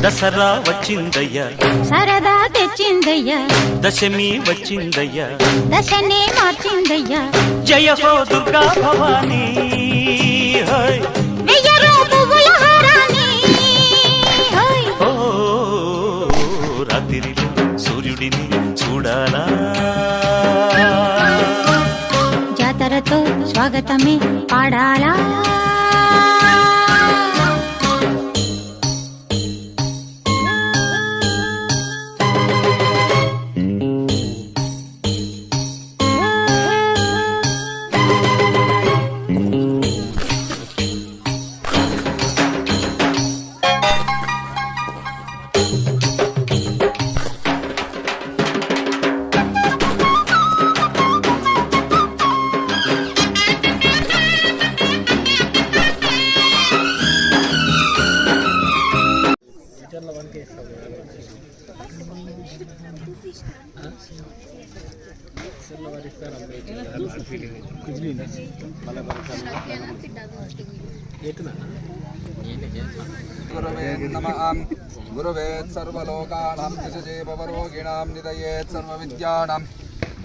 దసరా వచ్చిందయ్యా, సరదా తెచ్చిందయ్యా, దశమి వచ్చిందయ్యా, దశనే మార్చిందయ్యా. జయ హో దుర్గా భవానీ, హై వెయ్యరు పువ్వుల హారాన్ని, హై. ఓ రాత్రిలో సూర్యుడిని చూడాలా, జాతరతో స్వాగతమే పాడాలా. గురువేత్ సర్వలోకానాం దిశజే భవరోగిణాం నిదయేత్ సర్వవిద్యానాం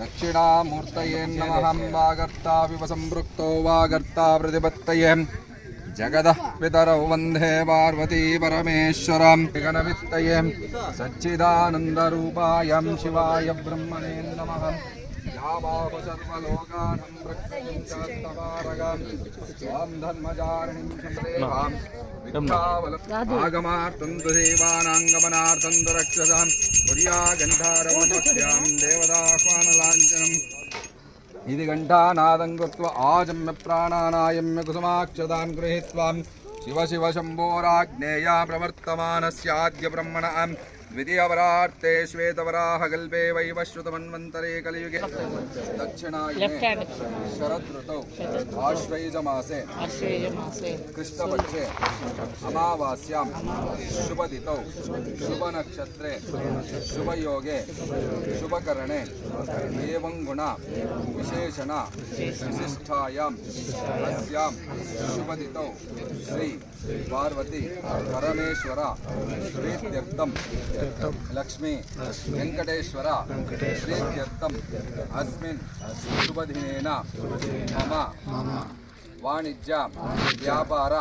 దక్షిణామూర్తయే నమః. వాగర్తావివ సంపృక్తో వాగర్తా ప్రతిపత్తయే జగదః పితరౌ వందే పార్వతీ పరమేశ్వరం. గణవిత్తయే సచ్చిదానందరూపాయం శివాయ బ్రహ్మణే నమః. యావాహ సర్వలోకానాం ప్రకృతించాస్తవారగాం స్వాం ధర్మజారిణీం సందేవాం ఆగమార్థం తు దేవానాంగమనార్థం తు రక్షసాం పుర్యాగంధారవమస్యాం దేవదాహ్వానలాంఛనం. ఇది ఘంటానాదం కృత్వా ఆజమ్య ప్రాణానాయమ్య కుసుమాక్షతాన్ గృహీత్వాం శివ శివ శంభోరాగ్నేయా ప్రవర్తమానస్యాద్య బ్రహ్మణాం ద్వితీయవరార్తే శ్వేతవరాహకల్పే వైవశ్రుతమన్వంతరే కలియుగే దక్షిణాయనే శరదృతౌ ఆశ్వయుజమాసే కృష్ణపక్షే అమావాస్యాం శుభదితౌ శుభనక్షత్రే శుభయోగే శుభకరణే ఏవం గుణ విశేషణ విశిష్టాయాం అస్యాం శుభదితౌ శ్రీ పార్వతీ పరమేశ్వర ప్రీత్యర్థం లక్ష్మీ వెంకటేశ్వర ప్రీత్యర్థం అస్మిన్ శుభదినేన మమ వాణిజ్య వ్యాపార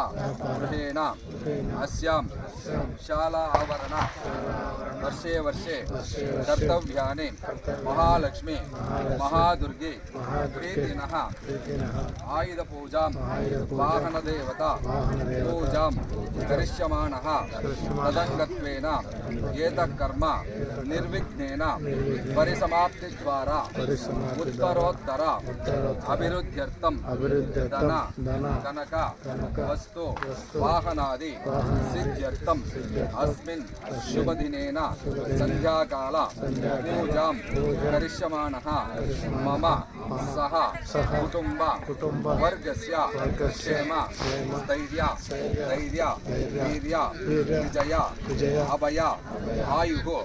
గృహేణ అస్యాం శాలా ఆవరణ వర్షే వర్షే కర్తవ్యాని మహాలక్ష్మి మహాదుర్గి ప్రీతినః ఆయుధ పూజాం వాహనదేవత పూజాం కరిష్యమాణః తదంగత్వేన ఏతత్కర్మ నిర్విఘ్నేన పరిసమాప్తి ద్వారా ఉత్తరోత్తర అభివృద్ధ్యర్థం ధన కనక వస్తు వాహనాది సిద్ధ్యర్థం అస్మిన్ శుభదినేన సంధ్యాకాల పూజాం కరిష్యమాణః మమ సహ కుటుంబ వర్గస్య క్షేమ స్థైర్య ధైర్య వీర్య విజయ అభయ ఆయు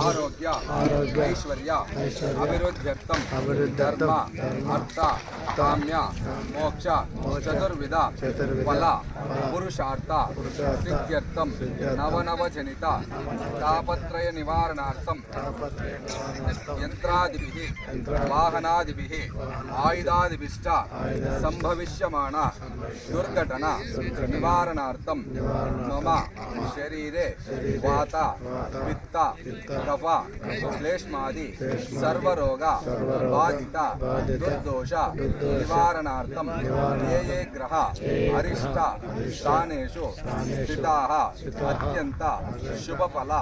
ఆరోగ్య ఐశ్వర్య అభివృద్ధ్యర్థం ధర్మ అర్థ కామ్య మోక్ష చతుర్విధ ఫల పురుషార్థ సిద్ధ్యర్థం నవనవజనిత తాపత్రయ నివారణార్థం యంత్రాదిభిః వాహనాదిభిః ఆయుధాదిభిశ్చ సంభవిష్యమాణ దుర్ఘటన నివారణార్థం మమ శరీరే వాత పిత్త కఫ శ్లేష్మాది సర్వరోగ బాధిత దుర్దోష నివారణార్థం ఏ గ్రహ అరిష్ట స్థానేషు స్థితాః అత్యంత శుభఫల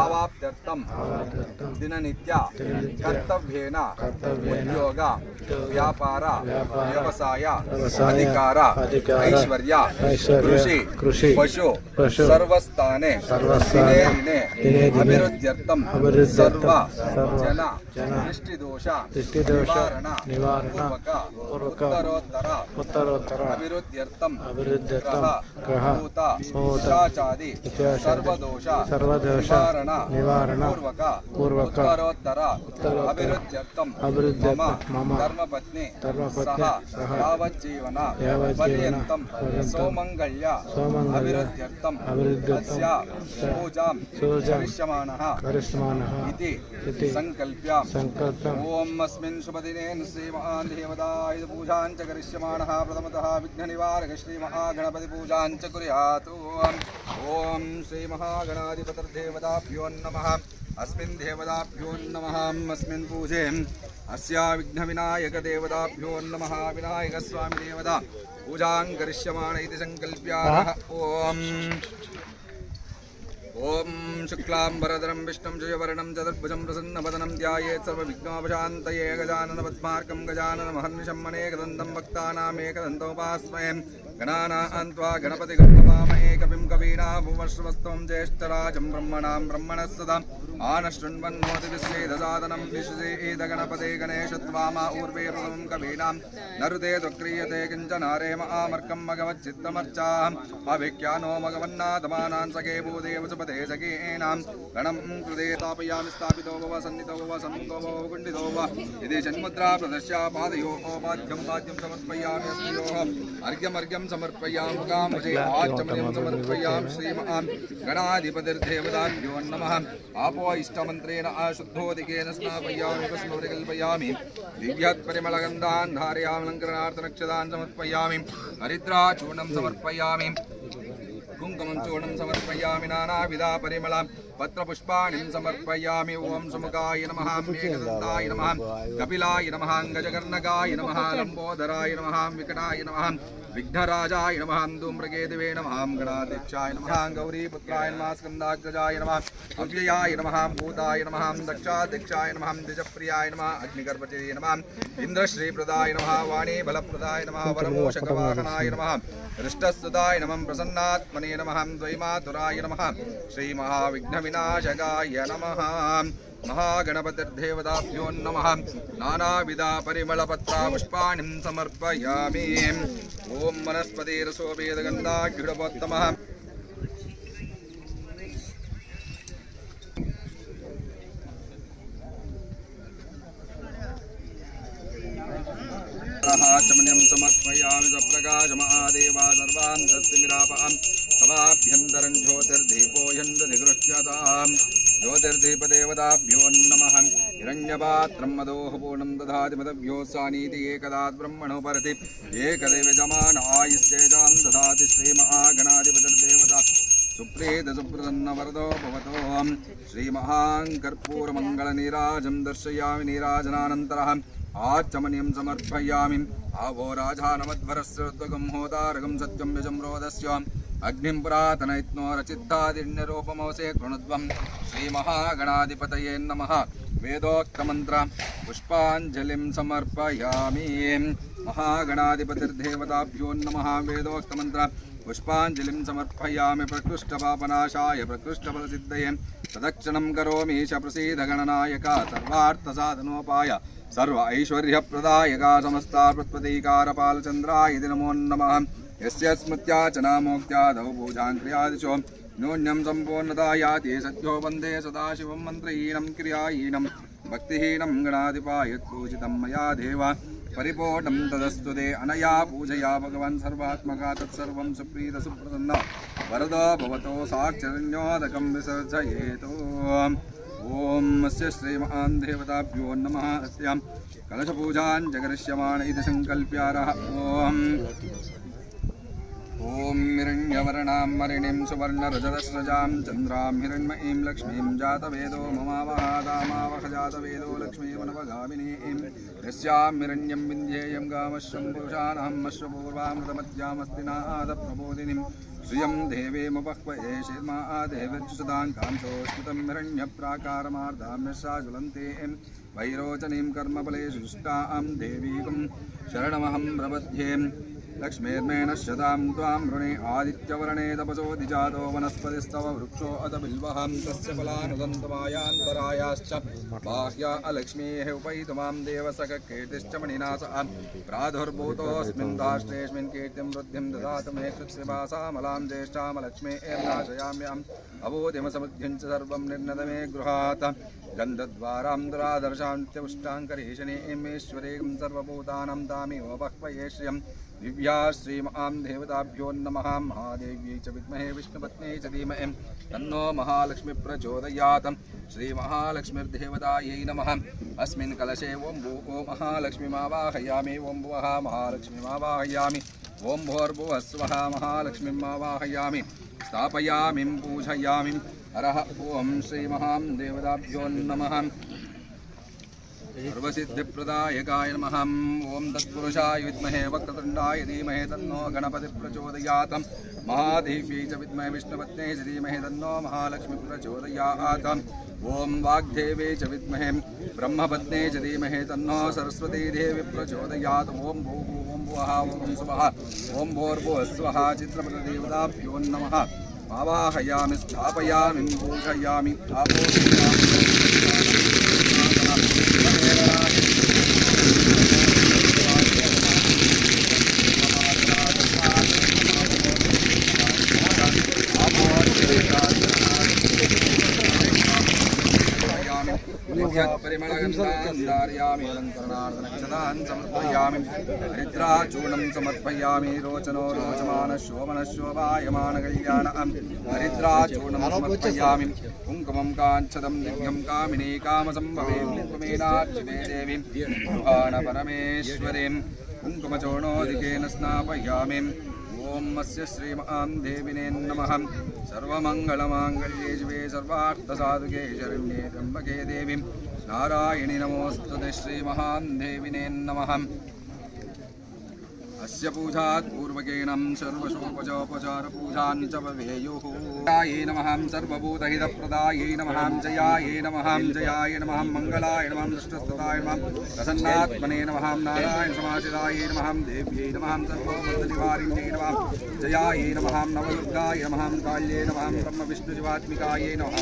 ఆవాప్త్యర్థం దిననిత్య కర్తవ్యేన ఉద్యోగ వ్యాపార వ్యవసాయ అధికార ఐశ్వర్య కృషి పశు సర్వస్థానే దినే దినే అభివృద్ధ్యర్థం సర్వ జన ದೃಷ್ಟಿದೋಷ ನಿವಾರಣ ಪೂರ್ವಕ ಉತ್ತರೋತ್ತರ ಅಭಿವೃದ್ಧ್ಯರ್ಥಂ ಅಭಿವೃದ್ಧ್ಯರ್ಥಂ ಗ್ರಹ ಭೂತ ಸರ್ವದೋಷ ನಿವಾರಣ ಪೂರ್ವಕ ಉತ್ತರೋತ್ತರ ಅಭಿವೃದ್ಧ್ಯರ್ಥಂ ಮಮ ಧರ್ಮಪತ್ನಿ ಸಹ ಯಾವಜ್ಜೀವನ ಪರ್ಯಂತಂ ಸೋಮಂಗಲ್ಯ ಅಭಿವೃದ್ಧ್ಯರ್ಥಂ ಅಸ್ಯ ಪೂಜಾಂ ಕರಿಷ್ಯಾಮಃ इति संकल्प्य ओम अस्मिन् शुभदिने श्रीमहान् देवताय पूजां च करिष्यमाणः प्रथमतः विघ्ननिवारक श्रीमहागणपति पूजां च कुर्यात् ओम श्रीमहागणाधिपतिर्देवताभ्यो नमः अस्मिन् देवताभ्यो नमः अस्मिन् पूजे अस्या विघ्नविनायक देवताभ्यो नमः विनायकस्वामी देवता पूजां करिष्यमाण इति संकल्प्य ओम शुक्लांबरधरं विष्णुं जयवर्णं चतुर्भुजं प्रसन्नवदनं ध्यायेत् सर्वविघ्नोपशान्तये गजानन पद्मार्कं गजानन महर्निशं अनेकदन्तं भक्तानामेकदन्तमुपास्महे गणानां त्वा गणपतिं नमामहे कविं कवीनामुपश्रवस्त्वं ज्येष्ठराजं ब्रह्मणां ब्रह्मणस्सदा आनशृण्वन्नोति विश्वेदसादनं विश्वेदगणपते गणेशत्वामा ऊर्वे प्रथमं कवीनां नरुते त्वक्रियते किञ्चनारे महामर्कं मघवच्चित्तमर्चाम् अभिख्यानो मघवन्नाथमानां सखे भूदेव सुपते सखेनां गणं कृते स्थापयामि स्थापितो भव सन्निधो भव सन्मुखो भव कुण्डितो भव यदि षण्मुद्रा प्रदर्श्य पादयोः पाद्यं समर्पयामि हस्तयोः अर्घ्यमर्घ्यं समर्पयामि मुखामुजे आचमनीयं समर्पयामि श्रीमहान् गणाधिपतिर्देवताभ्यो नमः आपो इष्टमन्त्रेण अशुद्धोदिकेन स्नापयामि भस्मपरिकल्पयामि दिव्यत्परिमलगन्धान् धारयामि अलङ्करणार्थनक्षदान् समर्पयामि हरिद्राचूर्णं समर्पयामि कुङ्कुमं चूर्णं समर्पयामि नानाविधा परिमलं पत्रपुष्पाणिं समर्पयामि ओम सुमुखाय नमः मेघदन्ताय नमः कपिलाय नमः गजकर्णकाय नमः लंबोदराय नमः विकटाय नमः विघ्नराजाय नमः धूम्रकेतवे नमः गणाध्यक्षाय नमः गौरीपुत्राय नमः स्कन्दाग्रजाय नमः अव्ययाय नमः भूताय नमः दक्षाध्यक्षाय नमः द्विजप्रियाय नमः अग्निगर्भचे नमः इन्द्रश्रीप्रदाय नमः वाणी बलप्रदाय नमः वरमोषकवाहनाय नमः हृष्टस्तुताय नमः प्रसन्नात्मने नमः द्वैमातुराय नमः श्रीमहाविघ्नविनाशकाय नमः महागणपतिर्देवताभ्यो नमः नानाविधा परिमलपत्रापुष्पाणिं समर्पयामि ओम वनस्पतिरसोभेदगन्धाढ्युडपोत्तमः चमनीयं समर्पयामि सप्रकाशमहादेवा सर्वान् तस्मिरापहं समाभ्यन्तरं ज्योतिर्दीपो यन्द्रधिगृह्यतां ज्योतिर्दीपदेवताभ्यो नमः हिरण्यपात्रं मदोः पूर्णं दधाति मदभ्योऽसानीति एकदात् ब्रह्मणो परति एकदैवजमान आयुस्तेजां दधाति श्रीमहागणाधिपतिर्देवता सुप्रीत सुप्रसन्नवरदो भवतो श्रीमहाकर्पूरमङ्गलनीराजं दर्शयामि नीराजनानन्तरः आचमनीयं समर्पयामि आवो राजानमध्वरस्योद्वगं होतारगं सत्यं यजं रोदस्य अग्निं पुरातनयत्नो रचित्तादिन्यरूपमवसे कृणुध्वं श्रीमहागणाधिपतये नमः वेदोक्तमन्त्र पुष्पाञ्जलिं समर्पयामि महागणाधिपतिर्देवताभ्यो नमः वेदोक्तमन्त्र पुष्पाञ्जलिं समर्पयामि प्रकृष्टपापनाशाय प्रकृष्टफलसिद्धये प्रदक्षिणं करोमि च प्रसीदगणनायक सर्वार्थसाधनोपाय सर्व ऐश्वर्यप्रदायका समस्ता प्रत्पदीकारपालचन्द्राय नमो नमः यस्य स्मृत्याचना मोक्त्यादौ पूजां क्रियादिशो न्यून्यं सम्पूर्णतायाति सद्यो वन्दे सदाशिवं मन्त्रहीनं क्रियाहीनं भक्तिहीनं गणाधिपायत्पूजितं मया देव परिपूर्णं तदस्तु ते अनया पूजया भगवान् सर्वात्मका तत्सर्वं सुप्रीत सुप्रसन्न वरदो भवतो साक्षरण्योदकं विसर्जयेत् ओम अस्य श्रीमहान् देवताभ्यो नमः अस्यां कलशपूजां जगरिष्यमाण इति संकल्प्यारः ओम हिरण्यवर्णां मरिणीं सुवर्णरजतस्रजां चन्द्रां हिरण्मयीं लक्ष्मीं जातवेदो ममावहादामावह जातवेदो लक्ष्मीमनवगामिनीं यस्यां हिरण्यं विन्ध्येयं गामश्वं पुरुषाणाम् अश्वपूर्वामृतमध्यामस्तिनादप्रबोधिनीं श्रियं देवीमुपह्वये शिर्मादेवीर्जुषदाङ्कां सोऽस्मितं हिरण्यप्राकारमार्धाम्यशा ज्वलन्ते वैरोचनीं कर्मफलेषु जुष्टां देवीकं शरणमहं प्रपद्ये लक्ष्मीर्मेणश्यतां त्वां वृणे आदित्यवर्णे तपसो दिजातो वनस्पतिस्तव वृक्षो अथ बिल्वः तस्य फलानुदन्तमायान्तरायाश्च बाह्या अलक्ष्मीः उपैतुमां देवसखकीर्तिश्च मणिनासः प्रादुर्भूतोऽस्मिन् दाष्ट्रेऽस्मिन् कीर्तिं वृद्धिं ददातु मे कृत्स्यवासामलां ज्येष्ठामलक्ष्मीर्नाशयाम्याम् अबोधिमसमुद्धिं च सर्वं निर्नदमे गृहात् गन्धद्वारां दुरादर्शान्त्यपुष्टाङ्करीशनीमेश्वरीं सर्वभूतानां तामिव बह्वये श्रियं दिव्या श्रीमां देवताभ्यो नमः महादेव्यै च विद्महे विष्णुपत्न्यै च धीमहि तन्नो महालक्ष्मी प्रचोदयात् श्रीमहालक्ष्मीर्देवतायै नमः अस्मिन् कलशे ॐ भूः महालक्ष्मीमावाहयामि ॐ भुवः महालक्ष्मीमावाहयामि ॐ भूर्भुवः स्वः महालक्ष्मीमावाहयामि स्थापयामि पूजयामि हरः ॐ श्रीमहां देवताभ्यो नमः सर्वसिद्धिप्रदायकाय नमः ॐ तत्पुरुषाय विद्महे वक्रतुण्डाय धीमहि तन्नो गणपतिः प्रचोदयात् महादेव्यै च विद्महे विष्णुपत्न्यै च धीमहि तन्नो महालक्ष्मी प्रचोदयात् ॐ वाग्देव्यै च विद्महे ब्रह्मपत्न्यै च धीमहि तन्नो सरस्वती देवी प्रचोदयात् ॐ भूः ॐ भुवः ॐ सुवः ॐ भूर्भुवः स्वः चित्रपटदेवताभ्यो नमः आवाहयामि स्थापयामि पूजयामि परिमलगन्धान्धारयामि अलङ्करणार्थनक्षतान् समर्पयामि हरिद्राचूर्णं समर्पयामि रोचनो रोचमानः शोभनः शोभायमानकल्याणः हरिद्राचूर्णं समर्पयामि कुङ्कुमं काञ्चदं दिव्यं कामिनी कामसम्भवे कुङ्कुमेनार्चिते देवीं गृहाणपरमेश्वरीं कुङ्कुमचूर्णोदिकेन स्नापयामि ॐ अस्य श्रीमां देविने नमः सर्वमङ्गलमाङ्गल्ये शिवे सर्वार्थसाधुके शरण्ये त्र्यम्बके देवीं नारायणि नमोऽस्तुते श्रीमहां देविने नमः अस्य पूजात् पूर्वकेन सर्वशोपचारपूजान् च भवेयुः जयायै नमः सर्वभूतहितप्रदायै नमः जयायै नमः मङ्गलाय नमः दृष्टस्तताय नमः प्रसन्नात्मने नमः नारायणसमाचितायै नमः देव्यै नमः सर्वोपद्रवनिवारिण्यै नमः जयायै नमः नवदुर्गाय नमः काल्यै नमः ब्रह्मविष्णुशिवात्मिकायै नमः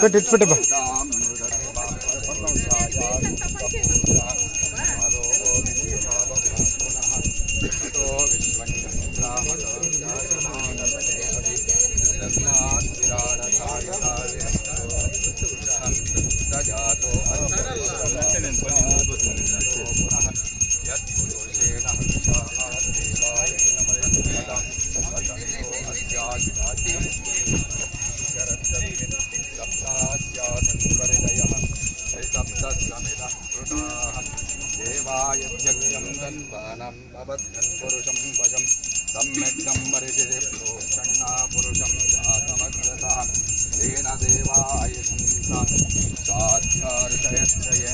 ॐ పెట్టబ్బా देवायज्ञं धन्वानं भवद्गन् पुरुषं भजं सम्यग्दं वर्षिरे प्रोषण्णा पुरुषं जातमग्रतः तेन देवाय साध्यार्षयश्चये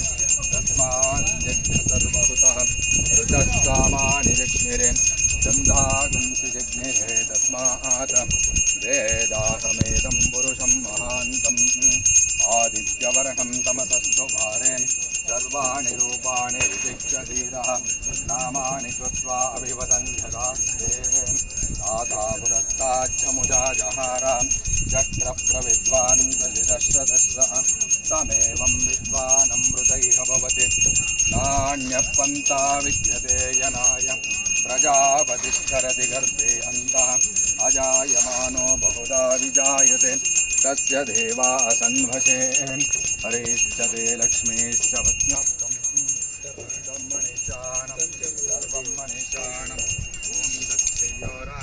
तस्माद्यज्ञ सर्वहुतः ऋतः सामानि जग्निरे गन्धागुंसि जग्निरे तस्मात् वेदाहमेदं पुरुषं महान्तम् आदित्यवर्णं तमसस्तु भारे सर्वाणि रूपाणि विचिक्ष्य धीरः नामानि कृत्वा अभिवदन्त्यदास्ते दाता पुरस्ताच्चमुजा जहार चक्रप्रविद्वान् प्रतिदशदशः तमेवं विद्वानमृतैः भवति नान्यपन्था विद्यते यनाय प्रजापतिश्चरति गर्भे अन्तः अजायमानो बहुधा विजायते तस्य देवा असन्वशे हरिश्चते लक्ष्मीश्च पत्न्यर्थं सर्वं मनीषाणम् ॐ दक्षयोरा